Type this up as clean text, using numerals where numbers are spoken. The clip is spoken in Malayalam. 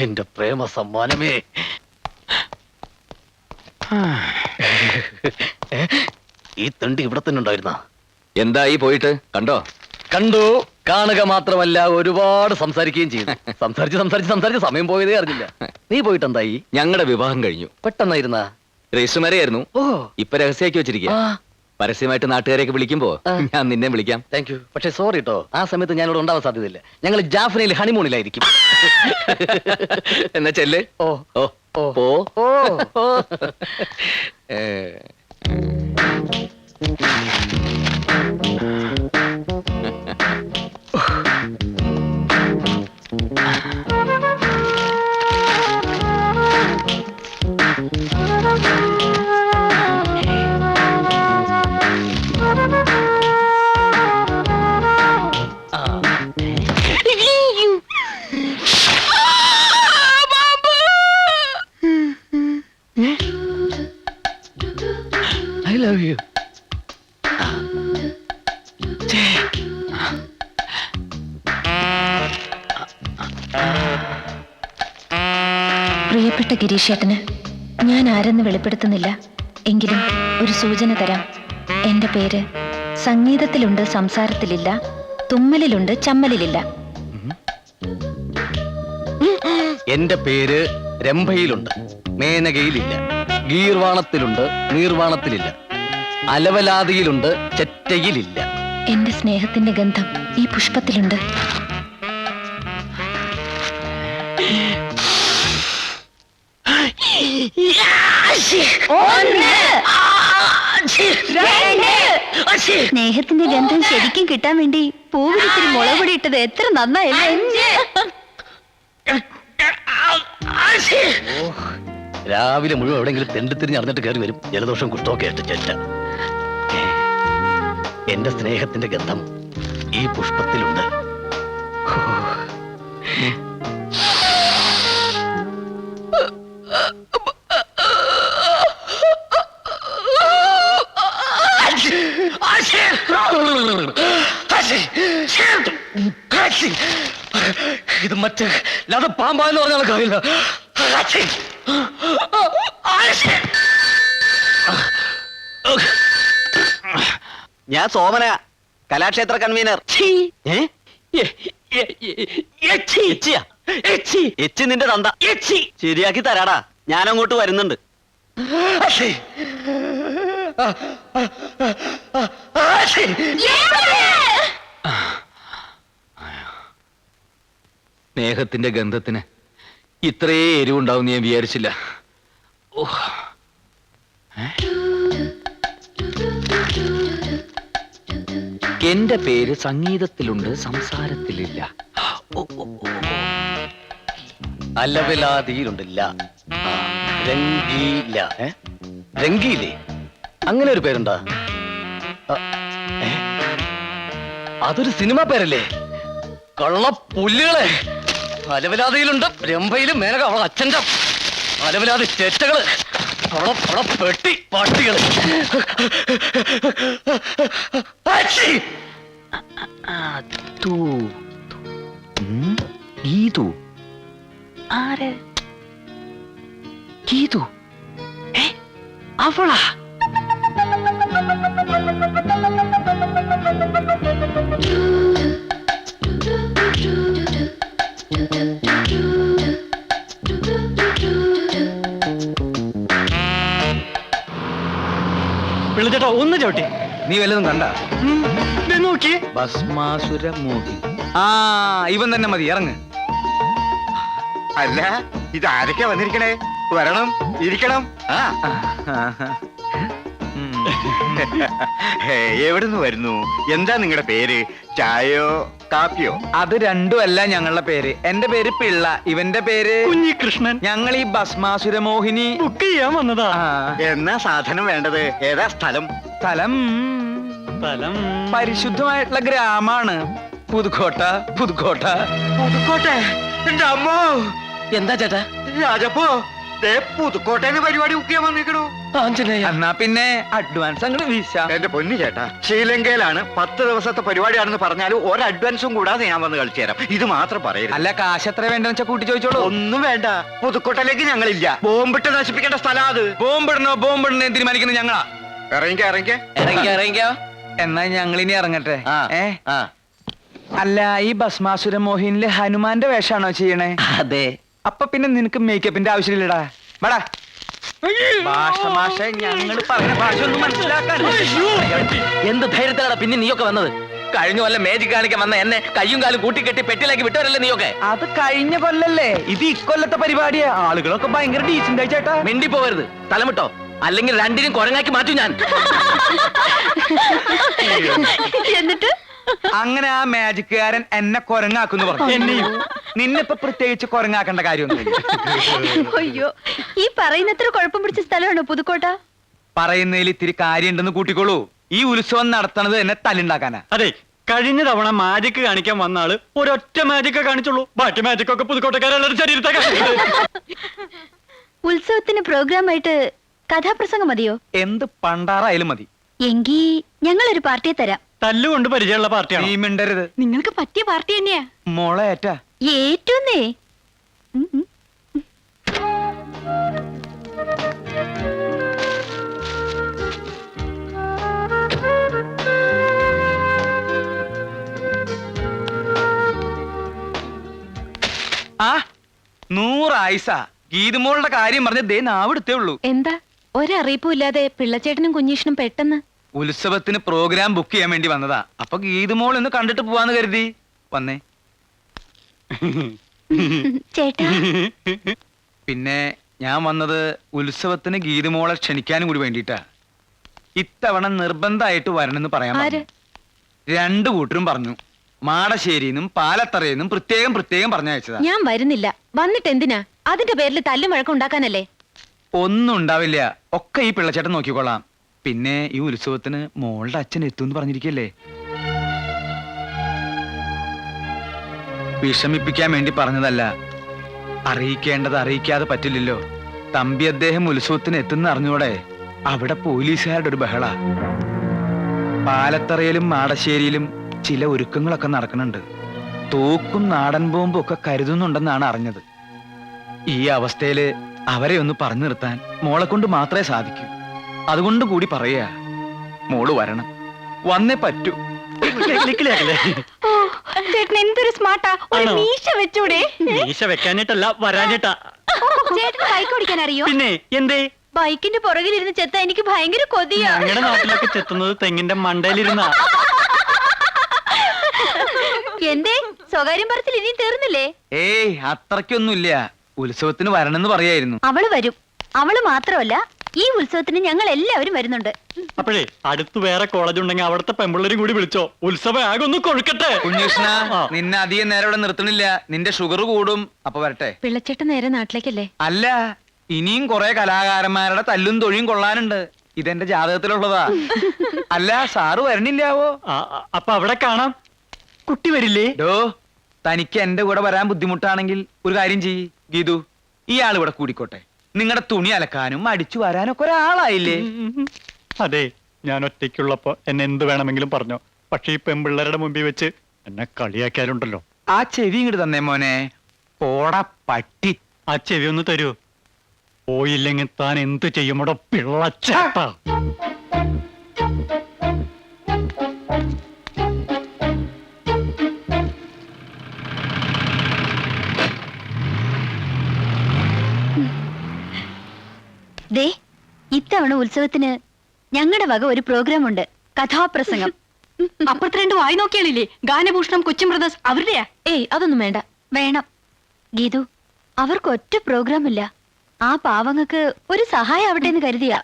എന്റെ പ്രേമ സമ്മാനമേ. ഈ തണ്ടി ഇവിടെ തന്നെ ഉണ്ടായിരുന്ന? എന്തായി പോയിട്ട് കണ്ടോ? കണ്ടു. കാണുക മാത്രമല്ല, ഒരുപാട് സംസാരിക്കുകയും ചെയ്തു. സംസാരിച്ച് സമയം പോയതേ അറിഞ്ഞില്ല. നീ പോയിട്ട് എന്തായി? ഞങ്ങളുടെ വിവാഹം കഴിഞ്ഞു. പെട്ടെന്നായിരുന്ന? രജിസ്റ്റർ മാരെയായിരുന്നു. ഓ, ഇപ്പൊ രഹസ്യമാക്കി വെച്ചിരിക്കുക. പരസ്യമായിട്ട് നാട്ടുകാരെയൊക്കെ വിളിക്കുമ്പോ ഞാൻ നിന്നെ വിളിക്കാം. Thank you. പക്ഷെ സോറി കേട്ടോ, ആ സമയത്ത് ഞാനിവിടെ ഉണ്ടാവാൻ സാധ്യതയില്ല. ഞങ്ങൾ ജാഫ്നയിൽ ഹണിമൂണിലായിരിക്കും. എന്നാ ചെല്ല്. ഓ ഓ ഓ ഓ ഓ. I love you. പ്രിയപ്പെട്ട ഗിരീഷേട്ടന് ഞാൻ ആരെന്ന് വെളിപ്പെടുത്തുന്നില്ല. എങ്കിലും ഒരു സൂചന തരാം. എന്റെ പേര് സംഗീതത്തിലുണ്ട്, സംസാരത്തിലില്ല, തുമ്മലിലുണ്ട്, ചമ്മലിലില്ല. എന്റെ പേര് രംഭയിലുണ്ട്, മേനകയിലില്ല, ഗീർവാണത്തിലുണ്ട്, നീർവാണത്തിലില്ല, അലവലാതിയിലുണ്ട്, ചെറ്റയിലില്ല. എന്റെ സ്നേഹത്തിന്റെ ഗന്ധം ഈ പുഷ്പത്തിലുണ്ട്. സ്നേഹത്തിന്റെ ഗന്ധം ശരിക്കും കിട്ടാൻ വേണ്ടി പൂവിലിത്തിരി മുളകുപൊടി ഇട്ടത് എത്ര നന്നായല്ലേ. രാവിലെ മുഴുവൻ എവിടെയെങ്കിലും തെണ്ടിത്തിരിഞ്ഞ് അറിഞ്ഞിട്ട് കയറി വരും. ജലദോഷം കുഷ്ടമൊക്കെ ആയിട്ട് ചെറ്റ. എന്റെ സ്നേഹത്തിന്റെ ഗന്ധം ഈ പുഷ്പത്തിലുണ്ട്. ഇത് മറ്റേ അത് പാമ്പാന്ന് പറഞ്ഞാൽ കാര്യമില്ല. ഞാൻ സോമന, കലാക്ഷേത്ര കൺവീനർ. എച്ചി നിന്റെ തന്ത. ശരിയാക്കി തരാടാ, ഞാൻ അങ്ങോട്ട് വരുന്നുണ്ട്. സ്നേഹത്തിന്റെ ഗന്ധത്തിന് ഇത്രേ എരിവുണ്ടാവും ഞാൻ വിചാരിച്ചില്ല. എന്റെ പേര് സംഗീതത്തിലുണ്ട്, സംസാരത്തിലില്ല. അലവലാതിയിലുണ്ടില്ല, രംഗീല. രംഗീലേ, അങ്ങനെ ഒരു പേരുണ്ടാ? അതൊരു സിനിമ പേരല്ലേ? കള്ളപ്പുല്ലുകളെ. അലവലാതിയിലുണ്ട്, രംഭയിലും മേനക അവളെ അച്ഛൻ്റെ അലവലാതി ചേറ്റകള്, അവളെ പെട്ടി പട്ടികള്. ഗീതു. ആര്? ഗീതു? അവളാ? പിള്ളച്ചേട്ടാ ഒന്ന് ചവിട്ടി. നീ വല്ലതും കണ്ട? നോക്കി. ഭസ്മാസുര മോഹി. ആ, ഇവൻ തന്നെ മതി, ഇറങ്ങ്. അല്ല, ഇത് ആരൊക്കെ വന്നിരിക്കണേ? വരണം, ഇരിക്കണം. എവിടുന്ന് വരുന്നു? എന്താ നിങ്ങളുടെ പേര്? ചായയോ കാപ്പിയോ? അത് രണ്ടുമല്ല ഞങ്ങളുടെ പേര്. എന്റെ പേര് പിള്ള, ഇവന്റെ പേര് കുഞ്ഞികൃഷ്ണൻ. ഞങ്ങൾ ഈ ഭസ്മാസുര മോഹിനി ബുക്ക് ചെയ്യാൻ വന്നതാ. എന്നാ സാധനം വേണ്ടത്? ഏതാ സ്ഥലം? സ്ഥലം പരിശുദ്ധമായിട്ടുള്ള ഗ്രാമാണ്. പുതുക്കോട്ട. പുതുക്കോട്ടെ. എന്റെ അമ്മോ! എന്താ ചേട്ടാ? രാജപ്പോ, പുതുക്കോട്ടേന്ന് പരിപാടി ബുക്ക് ചെയ്യാൻ വന്നിക്കണോ? ആഞ്ജനേയ എന്നാ പിന്നെ അഡ്വാൻസ് അങ്ങോട്ട് വീശ. എന്റെ പൊന്നു ചേട്ടാ, ശ്രീലങ്കയിലാണ് 10 ദിവസത്തെ പരിപാടിയാണെന്ന് പറഞ്ഞാലും ഒരു അഡ്വാൻസും കൂടാതെ ഞാൻ വന്ന് കളിച്ചു തരാം. ഇത് മാത്രം പറയരുത്. അല്ല, കാശ് എത്ര വേണ്ടെന്ന് വെച്ചാ കൂട്ടി ചോദിച്ചോളൂ. ഒന്നും വേണ്ട, പുതുക്കോട്ടയിലേക്ക് ഞങ്ങളില്ല. ബോംബിട്ട് നശിപ്പിക്കേണ്ട സ്ഥലം അത്. ബോംബിടണോ തീരുമാനിക്കുന്നത് ഞങ്ങളാ. ഇറങ്ങിക്കേ. ഇറങ്ങിക്കോ. എന്നാ ഞങ്ങളിനി ഇറങ്ങട്ടെ. ആ, ആ. അല്ല, ഈ ഭസ്മാസുര മോഹിനില് ഹനുമാന്റെ വേഷാണോ ചെയ്യണേ? അതെ. അപ്പൊ പിന്നെ നിനക്ക് മേക്കപ്പിന്റെ ആവശ്യമില്ലടാ. വേടാ ഭാഷ ഞങ്ങൾ പറയുന്ന ഭാഷ ഒന്നും മനസ്സിലാക്കാൻ. എന്ത് ധൈര്യത്തിലാണ് പിന്നെ നീയൊക്കെ വന്നത്? കഴിഞ്ഞ കൊല്ലം മേജിക് കാണിക്കാൻ വന്ന എന്നെ കയ്യും കാലും കൂട്ടിക്കെട്ടി പെട്ടിലേക്ക് വിട്ടവരല്ലേ നീയൊക്കെ? അത് കഴിഞ്ഞ കൊല്ലല്ലേ, ഇത് ഇക്കൊല്ലത്തെ പരിപാടിയാ. ആളുകളൊക്കെ ഭയങ്കര ഡീസന്റ് ആയി ചേട്ടാ. മിണ്ടി പോവരുത്, തലമിട്ടോ, അല്ലെങ്കിൽ രണ്ടിനും കുരങ്ങാക്കി മാറ്റും ഞാൻ. എന്നിട്ട് അങ്ങനെ ആ മാജിക്കുകാരൻ എന്നെ കൊരങ്ങാക്കുന്നു പറഞ്ഞു. എന്നെയും നിന്നിപ്പോ പ്രത്യേകിച്ച് കൊരങ്ങാക്കേണ്ട കാര്യമൊന്നും. അയ്യോ, ഈ പറയുന്നത്ര കുഴപ്പം പിടിച്ച സ്ഥലമാണോ പുതുക്കോട്ട? പറയുന്നതിൽ ഇത്തിരി കാര്യമുണ്ടെന്ന് കൂട്ടിക്കോളൂ. ഈ ഉത്സവം നടത്തണത് എന്നെ തല്ലുണ്ടാക്കാനാ. അതെ, കഴിഞ്ഞ തവണ മാജിക് കാണിക്കാൻ വന്ന ആള് ഒരൊറ്റ മാജിക് കാണിച്ചുള്ളൂ. ബാക്കി മാജിക് ഒക്കെ പുതുക്കോട്ടക്കാരുടെ ശരീരത്തെ. ഉത്സവത്തിന് പ്രോഗ്രാം ആയിട്ട് കഥാപ്രസംഗം മതിയോ? എന്ത് പണ്ടാറായാലും മതി. എങ്കി ഞങ്ങളൊരു പാർട്ടിയെ തരാം. തല്ലുകൊണ്ട് പരിചയമുള്ള പാർട്ടിയാണ്. നീ മിണ്ടരുത്. നിങ്ങൾക്ക് പറ്റിയ പാർട്ടി തന്നെയാ. മോളെ ഏറ്റാ. ഏറ്റവുന്നേ. ആ 100 ആയിസ ഗീതുമോളുടെ കാര്യം പറഞ്ഞ് ദേ നാവിടുത്തേ ഉള്ളൂ. എന്താ ഒരറിയിപ്പും ഇല്ലാതെ പിള്ളച്ചേട്ടനും കുഞ്ഞീഷനും പെട്ടെന്ന്? ഉത്സവത്തിന് പ്രോഗ്രാം ബുക്ക് ചെയ്യാൻ വേണ്ടി വന്നതാ. അപ്പൊ ഗീതുമോൾ ഒന്ന് കണ്ടിട്ട് പോവാന്ന് കരുതി വന്നേ. ചേട്ടാ, പിന്നെ ഞാൻ വന്നത് ഉത്സവത്തിന് ഗീതുമോളെ ക്ഷണിക്കാനും കൂടി വേണ്ടിട്ടാ. ഇത്തവണ നിർബന്ധമായിട്ട് വരണമെന്ന് പറയാൻ പറഞ്ഞു. 2 കൂട്ടരും പറഞ്ഞു. മാടശ്ശേരിന്നും പാലത്തറയെന്നും പ്രത്യേകം പറഞ്ഞയച്ചതാ. ഞാൻ വരുന്നില്ല. വന്നിട്ട് എന്തിനാ? അതിന്റെ പേരിൽ തല്ലും വഴക്കം ഉണ്ടാക്കാനല്ലേ? ഒന്നും ഉണ്ടാവില്ല, ഒക്കെ ഈ പിള്ളച്ചേട്ടൻ നോക്കിക്കൊള്ളാം. പിന്നെ ഈ ഉത്സവത്തിന് മോളുടെ അച്ഛൻ എത്തുമെന്ന് പറഞ്ഞിരിക്കല്ലേ. വിഷമിപ്പിക്കാൻ വേണ്ടി പറഞ്ഞതല്ല. അറിയിക്കേണ്ടത് അറിയിക്കാതെ പറ്റില്ലല്ലോ. തമ്പി അദ്ദേഹം ഉത്സവത്തിന് എത്തുന്ന അറിഞ്ഞൂടെ? അവിടെ പോലീസുകാരുടെ ഒരു ബഹള. പാലത്തറയിലും മാടശ്ശേരിയിലും ചില ഒരുക്കങ്ങളൊക്കെ നടക്കുന്നുണ്ട്. തോക്കും നാടൻ ബോംബും ഒക്കെ കരുതുന്നുണ്ടെന്നാണ് അറിഞ്ഞത്. ഈ അവസ്ഥയില് അവരെ ഒന്ന് പറഞ്ഞു നിർത്താൻ മോളെ കൊണ്ട് മാത്രമേ സാധിക്കൂ. അതുകൊണ്ട് കൂടി പറയാ, മോള് വരണം, വന്നേ പറ്റൂ. ചേട്ടൻ എന്തൊരു സ്മാർട്ടാ. ഒരു മീശ വെച്ചൂടെ? മീശ വെക്കാനിട്ടല്ല, വരാനിട്ടാ. ചേട്ടന് ബൈക്ക് ഓടിക്കാൻ അറിയോ? പിന്നെ എന്തേ? ബൈക്കിന്റെ പുറകിലിരുന്ന് ചെത്ത എനിക്ക് ഭയങ്കര കൊതിയാ. ഞങ്ങളുടെ നാട്ടിലൊക്കെ ചെത്തുന്നത് തെങ്ങിന്റെ മണ്ടയിലിരുന്ന. എന്തേ സ്വകാര്യം പറച്ചിൽ ഇനിയും തീർന്നില്ലേ? ഏയ്, അത്രയ്ക്കൊന്നുമില്ല. ഉത്സവത്തിന് വരണമെന്ന് പറയായിരുന്നു. അവള് വരും. അവള് മാത്രമല്ല, ഈ ഉത്സവത്തിന് ഞങ്ങൾ എല്ലാവരും വരുന്നുണ്ട്. അപ്പോഴേ അടുത്ത് വേറെ കോളേജ് ഉണ്ടെങ്കിൽ അവിടുത്തെ പെമ്പിള്ളേരും കൂടി വിളിച്ചോ. ഉത്സവം ആകെ ഒന്ന് കൊഴുക്കട്ടെ. കുഞ്ഞുഷ്ണ, ആ. നിന്നെ അധികം നേരം ഇവിടെ നിർത്തണില്ല. നിന്റെ ഷുഗർ കൂടും. അപ്പൊ വരട്ടെ. പിള്ളച്ചേട്ടൻ നേരെ നാട്ടിലേക്കല്ലേ? അല്ല, ഇനിയും കുറെ കലാകാരന്മാരുടെ തല്ലും തൊഴിയും കൊള്ളാനുണ്ട്. ഇതെന്റെ ജാതകത്തിലുള്ളതാ. അല്ല, സാറ് വരണില്ലാവോ? അപ്പൊ അവിടെ കാണാം. കുട്ടി വരില്ലേ? ഡോ, തനിക്ക് എന്റെ കൂടെ വരാൻ ബുദ്ധിമുട്ടാണെങ്കിൽ ഒരു കാര്യം ചെയ്യ് ഗീതു. ഇയാൾ ഇവിടെ കൂടിക്കോട്ടെ. നിങ്ങളുടെ തുണി അലക്കാനും അടിച്ചു വരാനൊക്കെ ഒരാളായില്ലേ? അതെ, ഞാൻ ഒറ്റയ്ക്കുള്ളപ്പോ എന്നെ എന്ത് വേണമെങ്കിലും പറഞ്ഞോ. പക്ഷെ ഈ പെമ്പിള്ളേരുടെ മുമ്പിൽ വെച്ച് എന്നെ കളിയാക്കിയാലുണ്ടല്ലോ. ആ ചെവി ഇങ്ങോട്ട് തന്നേ മോനെ. പോടാ പട്ടി. ആ ചെവി ഒന്ന് തരൂ. പോയില്ലെങ്കിൽ താൻ എന്ത് ചെയ്യുമോടോ പിള്ളച്ചേട്ടാ. ദേ, ഇത്തവണ ഉത്സവത്തിന് ഞങ്ങളുടെ വക ഒരു പ്രോഗ്രാം ഉണ്ട്. കഥാപ്രസംഗം. അപ്പുറത്ത് 2 വായി നോക്കിയാളില്ലേ? ഗാനഭൂഷണം, കൊച്ചിൻ ബ്രദേഴ്സ് അവരുടെയാ. ഏയ്, അതൊന്നും വേണ്ട. വേണം ഗീതു, അവർക്ക് ഒറ്റ പ്രോഗ്രാം ഇല്ല. ആ പാവങ്ങൾക്ക് ഒരു സഹായം ആവട്ടെ എന്ന് കരുതിയാ.